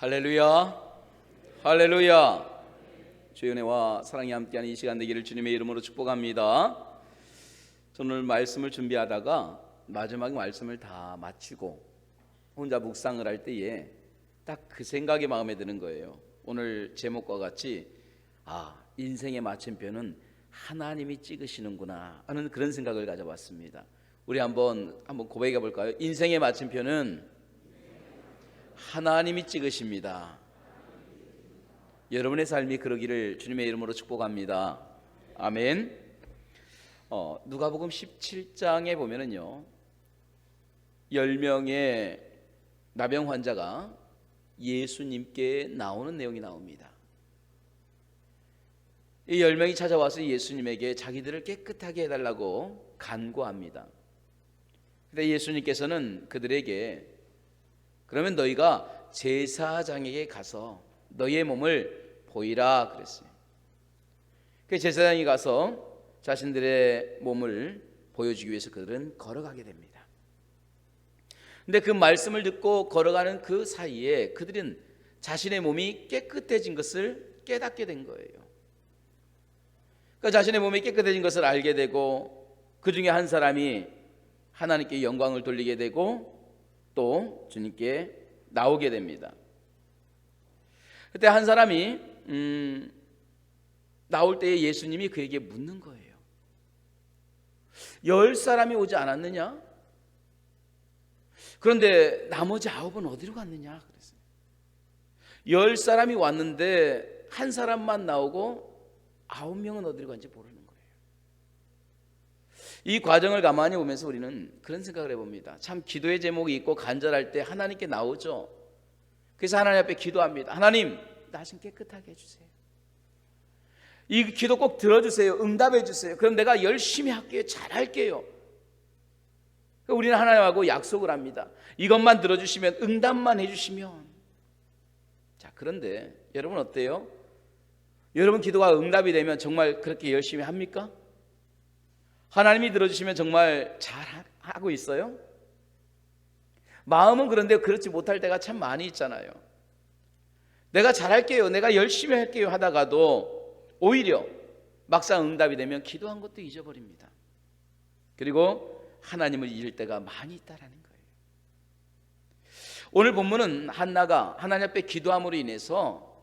할렐루야, 할렐루야. 주의 은혜와 사랑이 함께하는 이 시간 되기를 주님의 이름으로 축복합니다. 저는 오늘 말씀을 준비하다가 마지막 말씀을 다 마치고 혼자 묵상을 할 때에 딱 그 생각이 마음에 드는 거예요. 오늘 제목과 같이 인생의 마침표는 하나님이 찍으시는구나 하는 그런 생각을 가져봤습니다. 우리 한번 고백해 볼까요? 인생의 마침표는 하나님이 찍으십니다. 여러분의 삶이 그러기를 주님의 이름으로 축복합니다. 아멘. 누가복음 17장에 보면은요, 10명의 나병 환자가 예수님께 나오는 내용이 나옵니다. 이 10명이 찾아와서 예수님에게 자기들을 깨끗하게 해달라고 간구합니다. 그런데 예수님께서는 그들에게 그러면 너희가 제사장에게 가서 너희의 몸을 보이라 그랬어요. 그 제사장이 가서 자신들의 몸을 보여주기 위해서 그들은 걸어가게 됩니다. 근데 그 말씀을 듣고 걸어가는 그 사이에 그들은 자신의 몸이 깨끗해진 것을 깨닫게 된 거예요. 그러니까 자신의 몸이 깨끗해진 것을 알게 되고 그 중에 한 사람이 하나님께 영광을 돌리게 되고 또 주님께 나오게 됩니다. 그때 한 사람이 나올 때에 예수님이 그에게 묻는 거예요. 10사람이 오지 않았느냐? 그런데 나머지 9은 어디로 갔느냐? 그랬어요. 10사람이 왔는데 한 사람만 나오고 9명은 어디로 간지 모르는 거예요. 이 과정을 가만히 보면서 우리는 그런 생각을 해봅니다. 참 기도의 제목이 있고 간절할 때 하나님께 나오죠. 그래서 하나님 앞에 기도합니다. 하나님, 나 좀 깨끗하게 해주세요. 이 기도 꼭 들어주세요. 응답해 주세요. 그럼 내가 열심히 할게요. 잘할게요. 우리는 하나님하고 약속을 합니다. 이것만 들어주시면, 응답만 해주시면. 자, 그런데 여러분 어때요? 여러분 기도가 응답이 되면 정말 그렇게 열심히 합니까? 하나님이 들어주시면 정말 잘하고 있어요? 마음은 그런데 그렇지 못할 때가 참 많이 있잖아요. 내가 잘할게요, 내가 열심히 할게요 하다가도 오히려 막상 응답이 되면 기도한 것도 잊어버립니다. 그리고 하나님을 잊을 때가 많이 있다라는 거예요. 오늘 본문은 한나가 하나님 앞에 기도함으로 인해서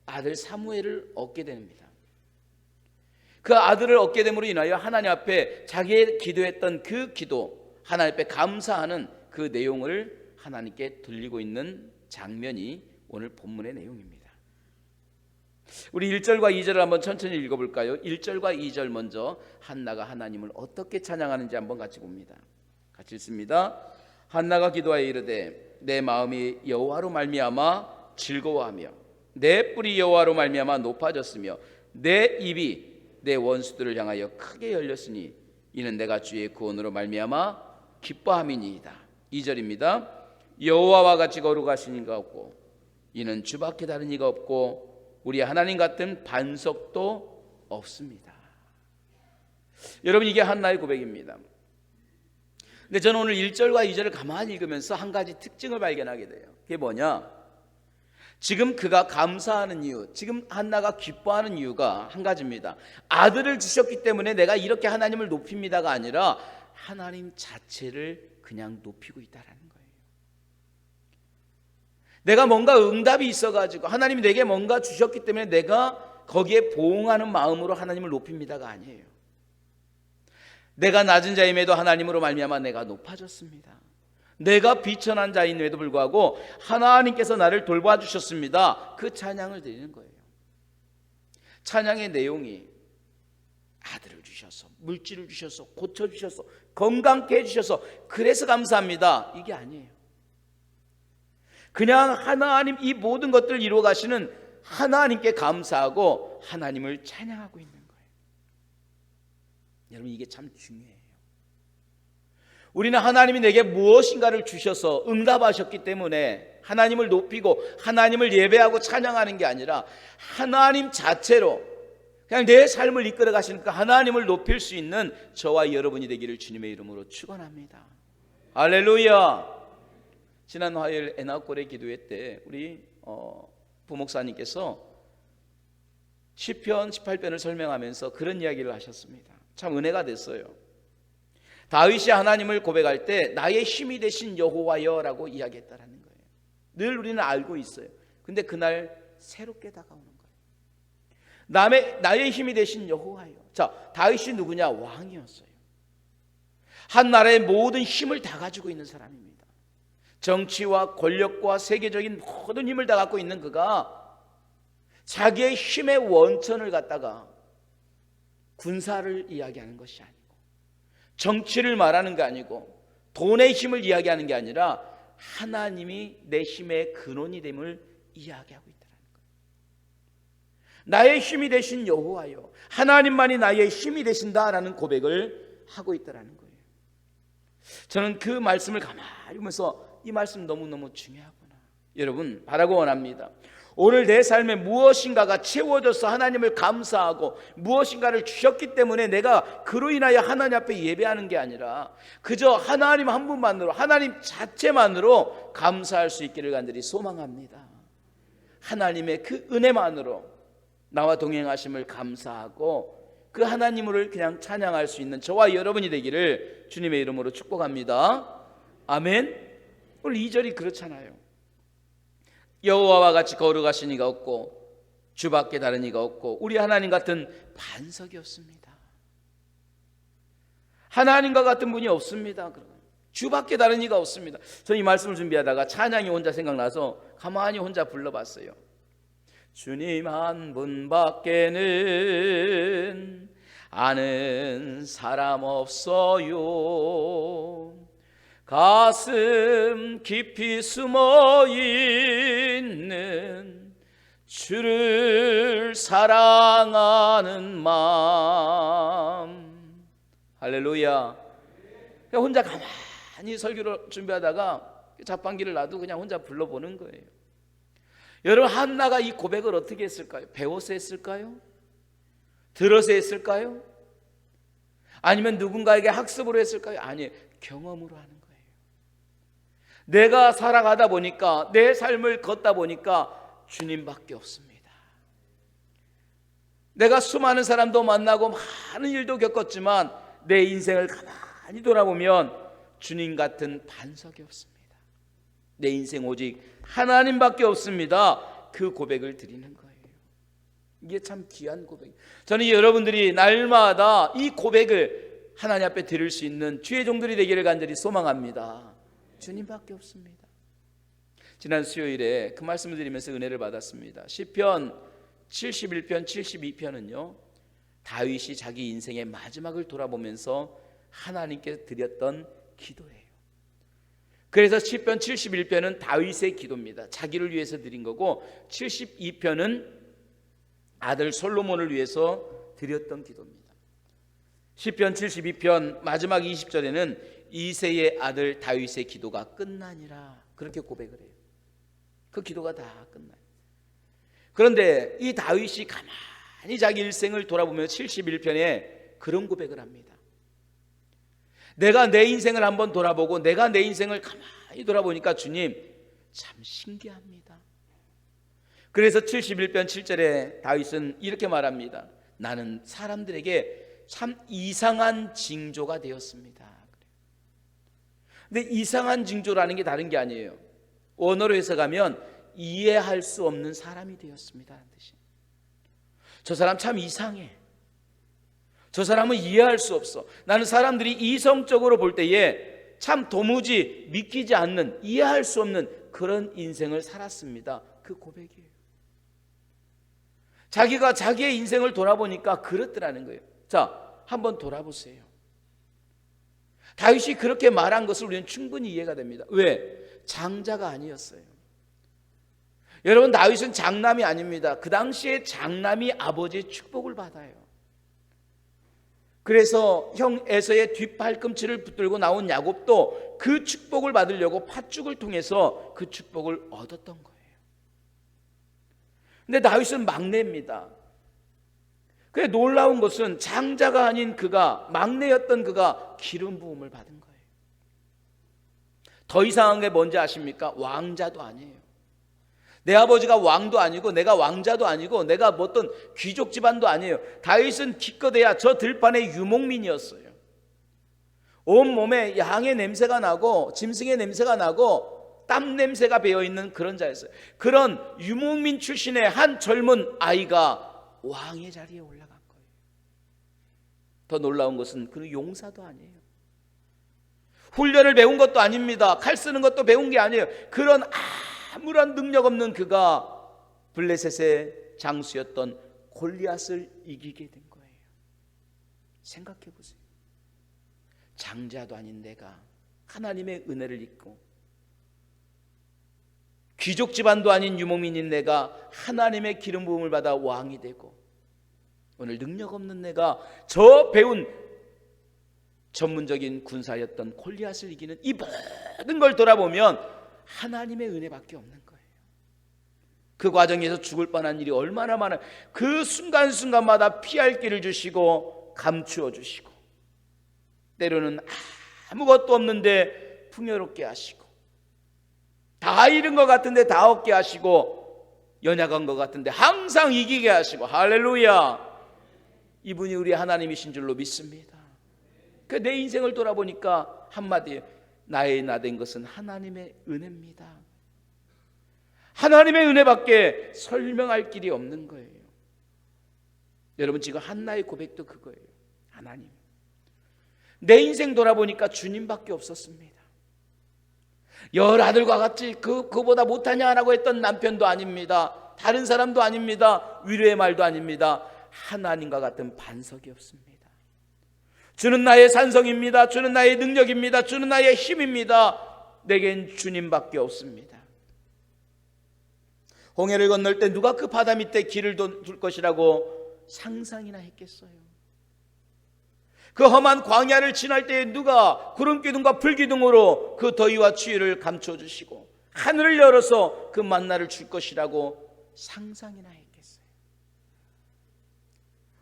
아들 사무엘을 얻게 됩니다. 그 아들을 얻게 됨으로 인하여 하나님 앞에 자기의 기도했던 그 기도, 하나님 앞에 감사하는 그 내용을 하나님께 들리고 있는 장면이 오늘 본문의 내용입니다. 우리 1절과 2절을 한번 천천히 읽어볼까요? 1절과 2절 먼저 한나가 하나님을 어떻게 찬양하는지 한번 같이 봅니다. 같이 읽습니다. 한나가 기도하여 이르되 내 마음이 여호와로 말미암아 즐거워하며 내 뿔이 여호와로 말미암아 높아졌으며 내 입이 내 원수들을 향하여 크게 열렸으니 이는 내가 주의 구원으로 말미암아 기뻐함이니이다. 2절입니다. 여호와와 같이 거룩하신 이가 없고 이는 주밖에 다른 이가 없고 우리 하나님 같은 반석도 없습니다. 여러분, 이게 한나의 고백입니다. 근데 저는 오늘 1절과 2절을 가만히 읽으면서 한 가지 특징을 발견하게 돼요. 그게 뭐냐? 지금 그가 감사하는 이유, 지금 한나가 기뻐하는 이유가 한 가지입니다. 아들을 주셨기 때문에 내가 이렇게 하나님을 높입니다가 아니라 하나님 자체를 그냥 높이고 있다라는 거예요. 내가 뭔가 응답이 있어가지고 하나님이 내게 뭔가 주셨기 때문에 내가 거기에 보응하는 마음으로 하나님을 높입니다가 아니에요. 내가 낮은 자임에도 하나님으로 말미암아 내가 높아졌습니다. 내가 비천한 자임에도 불구하고 하나님께서 나를 돌봐주셨습니다. 그 찬양을 드리는 거예요. 찬양의 내용이 아들을 주셔서, 물질을 주셔서, 고쳐주셔서, 건강케 해주셔서 그래서 감사합니다, 이게 아니에요. 그냥 하나님 이 모든 것들을 이루어 가시는 하나님께 감사하고 하나님을 찬양하고 있는 거예요. 여러분, 이게 참 중요해요. 우리는 하나님이 내게 무엇인가를 주셔서 응답하셨기 때문에 하나님을 높이고 하나님을 예배하고 찬양하는 게 아니라 하나님 자체로 그냥 내 삶을 이끌어 가시니까 하나님을 높일 수 있는 저와 여러분이 되기를 주님의 이름으로 축원합니다. 할렐루야. 지난 화요일 애나골의 기도회 때 우리 부목사님께서 시편 18편을 설명하면서 그런 이야기를 하셨습니다. 참 은혜가 됐어요. 다윗이 하나님을 고백할 때 나의 힘이 되신 여호와여라고 이야기했다라는 거예요. 늘 우리는 알고 있어요. 근데 그날 새롭게 다가오는 거예요. 나의 힘이 되신 여호와여. 자, 다윗이 누구냐? 왕이었어요. 한 나라의 모든 힘을 다 가지고 있는 사람입니다. 정치와 권력과 세계적인 모든 힘을 다 갖고 있는 그가 자기의 힘의 원천을 갖다가 군사를 이야기하는 것이 아니고, 정치를 말하는 게 아니고, 돈의 힘을 이야기하는 게 아니라 하나님이 내 힘의 근원이 됨을 이야기하고 있다는 거예요. 나의 힘이 되신 여호와여, 하나님만이 나의 힘이 되신다라는 고백을 하고 있다는 거예요. 저는 그 말씀을 가만히 보면서 이 말씀 너무너무 중요하구나, 여러분, 바라고 원합니다. 오늘 내 삶에 무엇인가가 채워져서 하나님을 감사하고 무엇인가를 주셨기 때문에 내가 그로 인하여 하나님 앞에 예배하는 게 아니라 그저 하나님 한 분만으로, 하나님 자체만으로 감사할 수 있기를 간절히 소망합니다. 하나님의 그 은혜만으로 나와 동행하심을 감사하고 그 하나님을 그냥 찬양할 수 있는 저와 여러분이 되기를 주님의 이름으로 축복합니다. 아멘. 오늘 2절이 그렇잖아요. 여호와와 같이 거룩하신 이가 없고 주밖에 다른 이가 없고 우리 하나님 같은 반석이 없습니다. 하나님과 같은 분이 없습니다. 주밖에 다른 이가 없습니다. 저는 이 말씀을 준비하다가 찬양이 혼자 생각나서 가만히 혼자 불러봤어요. 주님 한 분밖에는 아는 사람 없어요. 가슴 깊이 숨어 있는 주를 사랑하는 마음. 할렐루야. 혼자 가만히 설교를 준비하다가 자판기를 놔두고 그냥 혼자 불러보는 거예요. 여러분, 한나가 이 고백을 어떻게 했을까요? 배워서 했을까요? 들어서 했을까요? 아니면 누군가에게 학습으로 했을까요? 아니에요. 경험으로 하는 거예요. 내가 살아가다 보니까, 내 삶을 걷다 보니까 주님밖에 없습니다. 내가 수많은 사람도 만나고 많은 일도 겪었지만 내 인생을 가만히 돌아보면 주님 같은 반석이 없습니다. 내 인생 오직 하나님밖에 없습니다. 그 고백을 드리는 거예요. 이게 참 귀한 고백이에요. 저는 여러분들이 날마다 이 고백을 하나님 앞에 드릴 수 있는 주의 종들이 되기를 간절히 소망합니다. 주님밖에 없습니다. 지난 수요일에 그 말씀을 드리면서 은혜를 받았습니다. 시편 71편 72편은요 다윗이 자기 인생의 마지막을 돌아보면서 하나님께 드렸던 기도예요. 그래서 시편 71편은 다윗의 기도입니다. 자기를 위해서 드린 거고, 72편은 아들 솔로몬을 위해서 드렸던 기도입니다. 시편 72편 마지막 20절에는 이새의 아들 다윗의 기도가 끝나니라, 그렇게 고백을 해요. 그 기도가 다 끝나요. 그런데 이 다윗이 가만히 자기 일생을 돌아보며 71편에 그런 고백을 합니다. 내가 내 인생을 한번 돌아보고 내가 내 인생을 가만히 돌아보니까 주님 참 신기합니다. 그래서 71편 7절에 다윗은 이렇게 말합니다. 나는 사람들에게 참 이상한 징조가 되었습니다. 근데 이상한 징조라는 게 다른 게 아니에요. 원어로 해석하면 이해할 수 없는 사람이 되었습니다 하는 뜻이에요. 저 사람 참 이상해. 저 사람은 이해할 수 없어. 나는 사람들이 이성적으로 볼 때에 참 도무지 믿기지 않는, 이해할 수 없는 그런 인생을 살았습니다. 그 고백이에요. 자기가 자기의 인생을 돌아보니까 그렇더라는 거예요. 자, 한번 돌아보세요. 다윗이 그렇게 말한 것을 우리는 충분히 이해가 됩니다. 왜? 장자가 아니었어요. 여러분, 다윗은 장남이 아닙니다. 그 당시에 장남이 아버지의 축복을 받아요. 그래서 형 에서의 뒷발꿈치를 붙들고 나온 야곱도 그 축복을 받으려고 팥죽을 통해서 그 축복을 얻었던 거예요. 근데 다윗은 막내입니다. 그래, 놀라운 것은 장자가 아닌 그가, 막내였던 그가 기름 부음을 받은 거예요. 더 이상한 게 뭔지 아십니까? 왕자도 아니에요. 내 아버지가 왕도 아니고 내가 왕자도 아니고 내가 뭐 어떤 귀족 집안도 아니에요. 다윗은 기껏해야 저 들판의 유목민이었어요. 온몸에 양의 냄새가 나고 짐승의 냄새가 나고 땀 냄새가 배어있는 그런 자였어요. 그런 유목민 출신의 한 젊은 아이가 왕의 자리에 올라간 거예요. 더 놀라운 것은 그 용사도 아니에요. 훈련을 배운 것도 아닙니다. 칼 쓰는 것도 배운 게 아니에요. 그런 아무런 능력 없는 그가 블레셋의 장수였던 골리앗을 이기게 된 거예요. 생각해 보세요. 장자도 아닌 내가 하나님의 은혜를 입고 귀족 집안도 아닌 유목민인 내가 하나님의 기름 부음을 받아 왕이 되고 오늘 능력 없는 내가 저 배운 전문적인 군사였던 골리앗을 이기는 이 모든 걸 돌아보면 하나님의 은혜밖에 없는 거예요. 그 과정에서 죽을 뻔한 일이 얼마나 많아요. 그 순간순간마다 피할 길을 주시고 감추어 주시고 때로는 아무것도 없는데 풍요롭게 하시고 다 잃은 것 같은데 다 얻게 하시고 연약한 것 같은데 항상 이기게 하시고 할렐루야. 이분이 우리 하나님이신 줄로 믿습니다. 내 인생을 돌아보니까 한마디에 나의 나 된 것은 하나님의 은혜입니다. 하나님의 은혜밖에 설명할 길이 없는 거예요. 여러분 지금 한나의 고백도 그거예요. 하나님, 내 인생 돌아보니까 주님밖에 없었습니다. 열 아들과 같이 그보다 못하냐라고 했던 남편도 아닙니다. 다른 사람도 아닙니다. 위로의 말도 아닙니다. 하나님과 같은 반석이 없습니다. 주는 나의 산성입니다. 주는 나의 능력입니다. 주는 나의 힘입니다. 내겐 주님밖에 없습니다. 홍해를 건널 때 누가 그 바다 밑에 길을 둘 것이라고 상상이나 했겠어요? 그 험한 광야를 지날 때 누가 구름기둥과 불기둥으로 그 더위와 추위를 감춰주시고 하늘을 열어서 그 만나를 줄 것이라고 상상이나 했겠어요?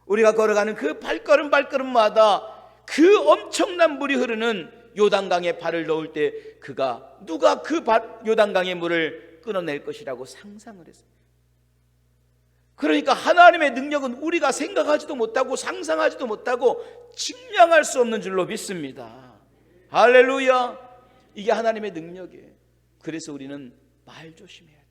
우리가 걸어가는 그 발걸음마다 그 엄청난 물이 흐르는 요단강에 발을 넣을 때 누가 그 요단강의 물을 끊어낼 것이라고 상상을 했어요. 그러니까 하나님의 능력은 우리가 생각하지도 못하고 상상하지도 못하고 측량할 수 없는 줄로 믿습니다. 할렐루야. 이게 하나님의 능력이에요. 그래서 우리는 말 조심해야 돼요.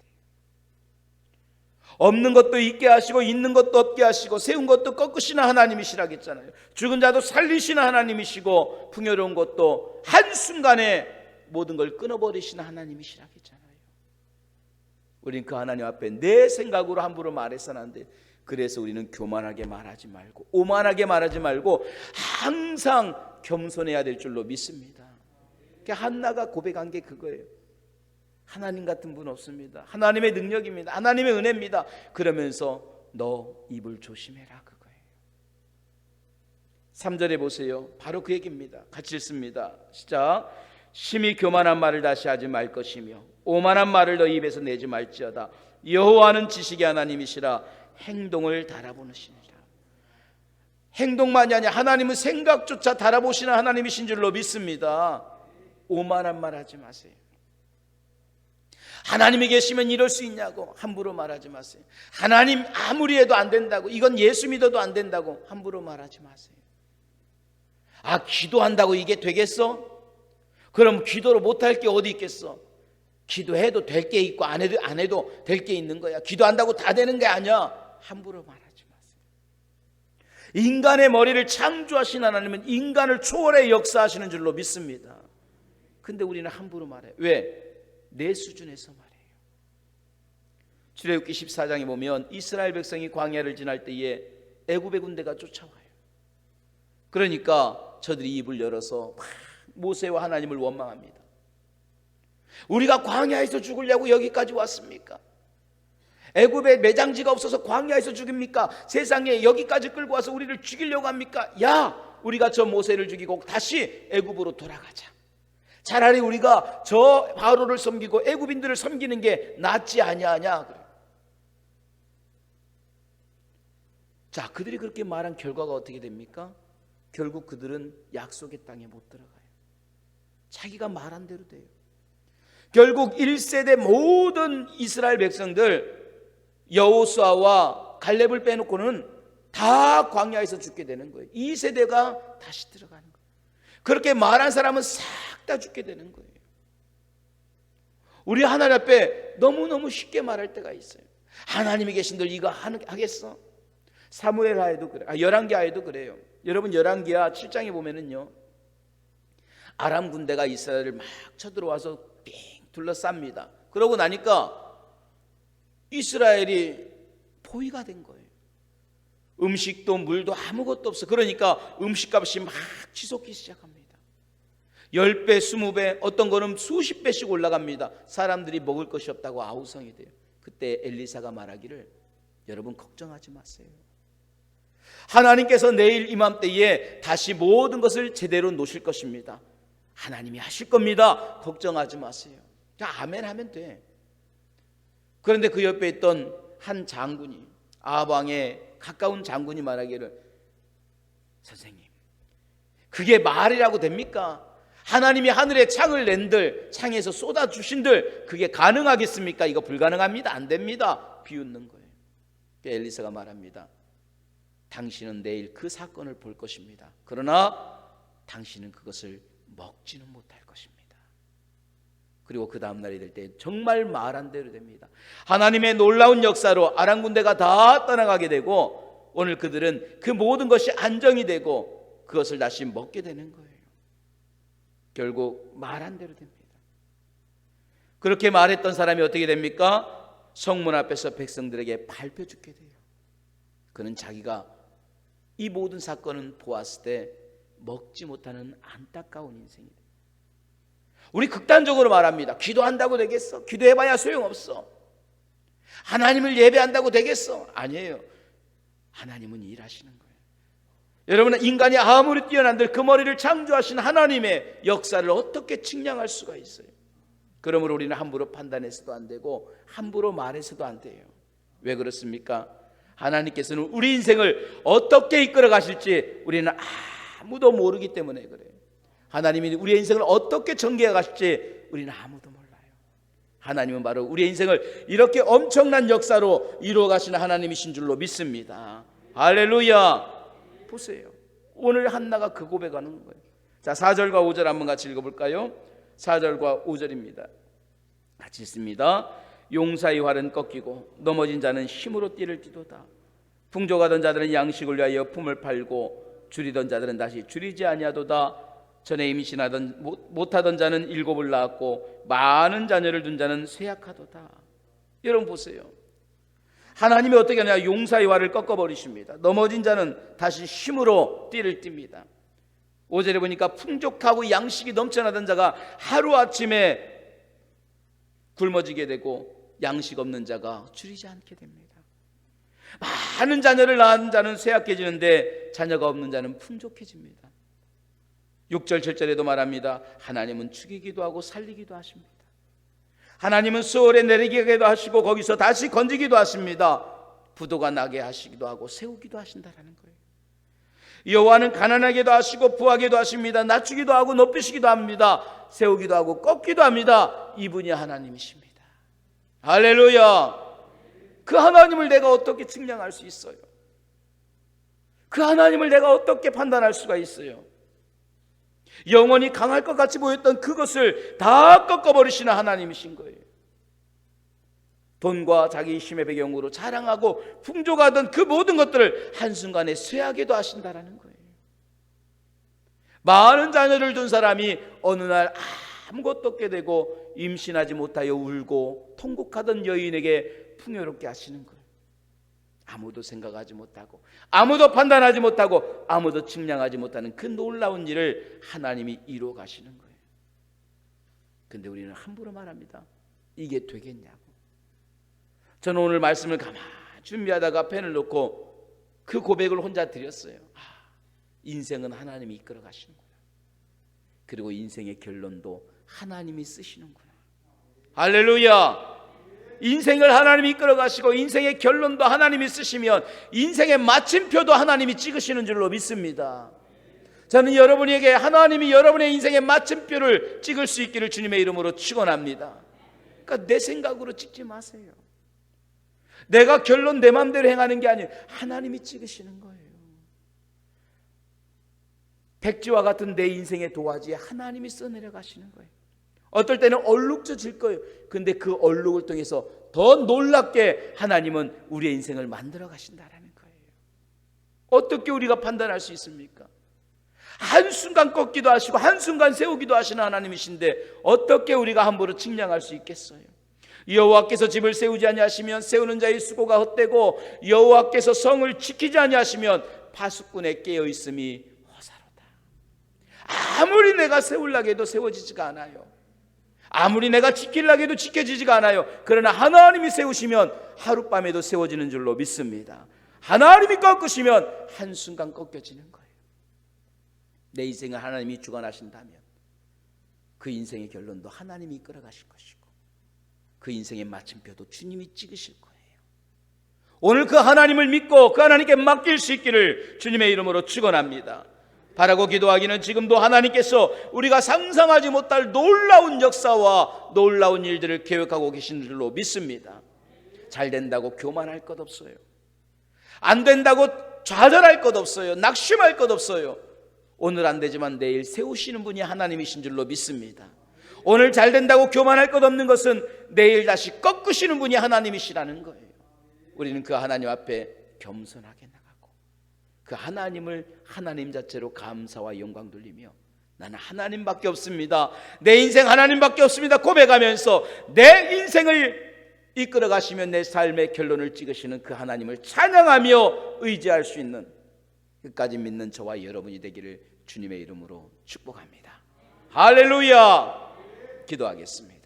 없는 것도 있게 하시고 있는 것도 없게 하시고 세운 것도 꺾으시는 하나님이시라 했잖아요. 죽은 자도 살리시는 하나님이시고 풍요로운 것도 한순간에 모든 걸 끊어버리시는 하나님이시라 했잖아요. 우리는 그 하나님 앞에 내 생각으로 함부로 말해서는 안 돼. 그래서 우리는 교만하게 말하지 말고 오만하게 말하지 말고 항상 겸손해야 될 줄로 믿습니다. 한나가 고백한 게 그거예요. 하나님 같은 분 없습니다. 하나님의 능력입니다. 하나님의 은혜입니다. 그러면서 너 입을 조심해라 그거예요. 3절에 보세요. 바로 그 얘기입니다. 같이 읽습니다. 시작. 심히 교만한 말을 다시 하지 말 것이며 오만한 말을 너희 입에서 내지 말지어다. 여호와는 지식의 하나님이시라 행동을 달아보시니라. 행동만이 아니라 하나님은 생각조차 달아보시는 하나님이신 줄로 믿습니다. 오만한 말 하지 마세요. 하나님이 계시면 이럴 수 있냐고 함부로 말하지 마세요. 하나님 아무리 해도 안 된다고, 이건 예수 믿어도 안 된다고 함부로 말하지 마세요. 아, 기도한다고 이게 되겠어? 그럼 기도로 못할 게 어디 있겠어? 기도해도 될 게 있고 안 해도 될 게 있는 거야. 기도한다고 다 되는 게 아니야. 함부로 말하지 마세요. 인간의 머리를 창조하신 하나님은 인간을 초월해 역사하시는 줄로 믿습니다. 근데 우리는 함부로 말해요. 왜? 내 수준에서 말해요. 출애굽기 14장에 보면 이스라엘 백성이 광야를 지날 때에 애굽의 군대가 쫓아와요. 그러니까 저들이 입을 열어서 막 모세와 하나님을 원망합니다. 우리가 광야에서 죽으려고 여기까지 왔습니까? 애굽에 매장지가 없어서 광야에서 죽입니까? 세상에 여기까지 끌고 와서 우리를 죽이려고 합니까? 야, 우리가 저 모세를 죽이고 다시 애굽으로 돌아가자. 차라리 우리가 저 바로를 섬기고 애굽인들을 섬기는 게 낫지 아니하냐. 자, 그들이 그렇게 말한 결과가 어떻게 됩니까? 결국 그들은 약속의 땅에 못 들어가요. 자기가 말한 대로 돼요. 결국 1세대 모든 이스라엘 백성들 여호수아와 갈렙을 빼놓고는 다 광야에서 죽게 되는 거예요. 2세대가 다시 들어가는 거예요. 그렇게 말한 사람은 싹 다 죽게 되는 거예요. 우리 하나님 앞에 너무너무 쉽게 말할 때가 있어요. 하나님이 계신들 이거 하겠어? 사무엘하에도 그래. 열왕기하에도 그래요. 여러분 열왕기하 7장에 보면은요, 아람 군대가 이스라엘을 막 쳐들어와서 빙 둘러쌉니다. 그러고 나니까 이스라엘이 포위가 된 거예요. 음식도 물도 아무것도 없어. 그러니까 음식값이 막 치솟기 시작합니다. 10배, 20배, 어떤 거는 수십 배씩 올라갑니다. 사람들이 먹을 것이 없다고 아우성이 돼요. 그때 엘리사가 말하기를, 여러분 걱정하지 마세요. 하나님께서 내일 이맘때에 다시 모든 것을 제대로 놓으실 것입니다. 하나님이 하실 겁니다. 걱정하지 마세요. 그냥 아멘 하면 돼. 그런데 그 옆에 있던 한 장군이, 아합 왕의 가까운 장군이 말하기를, 선생님, 그게 말이라고 됩니까? 하나님이 하늘에 창을 낸들, 창에서 쏟아주신들, 그게 가능하겠습니까? 이거 불가능합니다. 안 됩니다. 비웃는 거예요. 엘리사가 말합니다. 당신은 내일 그 사건을 볼 것입니다. 그러나 당신은 그것을 먹지는 못할 것입니다. 그리고 그 다음 날이 될 때 정말 말한 대로 됩니다. 하나님의 놀라운 역사로 아람 군대가 다 떠나가게 되고, 오늘 그들은 그 모든 것이 안정이 되고 그것을 다시 먹게 되는 거예요. 결국 말한 대로 됩니다. 그렇게 말했던 사람이 어떻게 됩니까? 성문 앞에서 백성들에게 밟혀 죽게 돼요. 그는 자기가 이 모든 사건을 보았을 때 먹지 못하는 안타까운 인생이 돼요. 우리 극단적으로 말합니다. 기도한다고 되겠어? 기도해봐야 소용없어. 하나님을 예배한다고 되겠어? 아니에요. 하나님은 일하시는 거예요. 여러분, 인간이 아무리 뛰어난들 그 머리를 창조하신 하나님의 역사를 어떻게 측량할 수가 있어요? 그러므로 우리는 함부로 판단해서도 안 되고 함부로 말해서도 안 돼요. 왜 그렇습니까? 하나님께서는 우리 인생을 어떻게 이끌어 가실지 우리는 아무도 모르기 때문에 그래요. 하나님이 우리의 인생을 어떻게 전개해 가실지 우리는 아무도 몰라요. 하나님은 바로 우리의 인생을 이렇게 엄청난 역사로 이루어 가시는 하나님이신 줄로 믿습니다. 할렐루야. 보세요. 오늘 한나가 그 고백하는 거예요. 자, 4절과 5절 한번 같이 읽어볼까요? 4절과 5절입니다. 같이 읽습니다. 용사의 활은 꺾이고 넘어진 자는 힘으로 띠를 띠도다. 풍족하던 자들은 양식을 위하여 품을 팔고 줄이던 자들은 다시 줄이지 아니하도다. 전에 임신하던 못하던 자는 7을 낳았고 많은 자녀를 둔 자는 쇠약하도다. 여러분 보세요. 하나님이 어떻게 하냐? 용사의 활을 꺾어버리십니다. 넘어진 자는 다시 힘으로 띠를 띱니다. 5절에 보니까 풍족하고 양식이 넘쳐나던 자가 하루아침에 굶어지게 되고 양식 없는 자가 줄이지 않게 됩니다. 많은 자녀를 낳은 자는 쇠약해지는데 자녀가 없는 자는 풍족해집니다. 6절 7절에도 말합니다. 하나님은 죽이기도 하고 살리기도 하십니다. 하나님은 수월에 내리기도 하시고 거기서 다시 건지기도 하십니다. 부도가 나게 하시기도 하고 세우기도 하신다라는 거예요. 여호와는 가난하게도 하시고 부하게도 하십니다. 낮추기도 하고 높이시기도 합니다. 세우기도 하고 꺾기도 합니다. 이분이 하나님이십니다. 할렐루야. 그 하나님을 내가 어떻게 측량할 수 있어요? 그 하나님을 내가 어떻게 판단할 수가 있어요? 영원히 강할 것 같이 보였던 그것을 다 꺾어버리시는 하나님이신 거예요. 돈과 자기 힘의 배경으로 자랑하고 풍족하던 그 모든 것들을 한순간에 쇠하게도 하신다라는 거예요. 많은 자녀를 둔 사람이 어느 날 아무것도 없게 되고 임신하지 못하여 울고 통곡하던 여인에게 풍요롭게 하시는 거예요. 아무도 생각하지 못하고 아무도 판단하지 못하고 아무도 측량하지 못하는 그 놀라운 일을 하나님이 이루어 가시는 거예요. 근데 우리는 함부로 말합니다. 이게 되겠냐고. 저는 오늘 말씀을 가만히 준비하다가 펜을 놓고 그 고백을 혼자 드렸어요. 인생은 하나님이 이끌어 가시는구나. 그리고 인생의 결론도 하나님이 쓰시는구나. 할렐루야. 인생을 하나님이 이끌어 가시고 인생의 결론도 하나님이 쓰시면 인생의 마침표도 하나님이 찍으시는 줄로 믿습니다. 저는 여러분에게 하나님이 여러분의 인생의 마침표를 찍을 수 있기를 주님의 이름으로 축원합니다. 그러니까 내 생각으로 찍지 마세요. 내가 결론 내 마음대로 행하는 게 아니에요. 하나님이 찍으시는 거예요. 백지와 같은 내 인생의 도화지에 하나님이 써내려 가시는 거예요. 어떨 때는 얼룩져질 거예요. 근데 그 얼룩을 통해서 더 놀랍게 하나님은 우리의 인생을 만들어 가신다라는 거예요. 어떻게 우리가 판단할 수 있습니까? 한순간 꺾기도 하시고 한순간 세우기도 하시는 하나님이신데 어떻게 우리가 함부로 측량할 수 있겠어요? 여호와께서 집을 세우지 아니하시면 세우는 자의 수고가 헛되고 여호와께서 성을 지키지 아니하시면 파수꾼의 깨어있음이 허사로다. 아무리 내가 세우려고 해도 세워지지가 않아요. 아무리 내가 지키려고 해도 지켜지지가 않아요. 그러나 하나님이 세우시면 하룻밤에도 세워지는 줄로 믿습니다. 하나님이 꺾으시면 한순간 꺾여지는 거예요. 내 인생을 하나님이 주관하신다면 그 인생의 결론도 하나님이 이끌어가실 것이고 그 인생의 마침표도 주님이 찍으실 거예요. 오늘 그 하나님을 믿고 그 하나님께 맡길 수 있기를 주님의 이름으로 축원합니다. 바라고 기도하기는 지금도 하나님께서 우리가 상상하지 못할 놀라운 역사와 놀라운 일들을 계획하고 계신 줄로 믿습니다. 잘 된다고 교만할 것 없어요. 안 된다고 좌절할 것 없어요. 낙심할 것 없어요. 오늘 안 되지만 내일 세우시는 분이 하나님이신 줄로 믿습니다. 오늘 잘 된다고 교만할 것 없는 것은 내일 다시 꺾으시는 분이 하나님이시라는 거예요. 우리는 그 하나님 앞에 겸손하게 나가고 그 하나님을 하나님 자체로 감사와 영광 돌리며 나는 하나님밖에 없습니다. 내 인생 하나님밖에 없습니다. 고백하면서 내 인생을 이끌어 가시면 내 삶의 결론을 찍으시는 그 하나님을 찬양하며 의지할 수 있는 끝까지 믿는 저와 여러분이 되기를 주님의 이름으로 축복합니다. 할렐루야. 기도하겠습니다.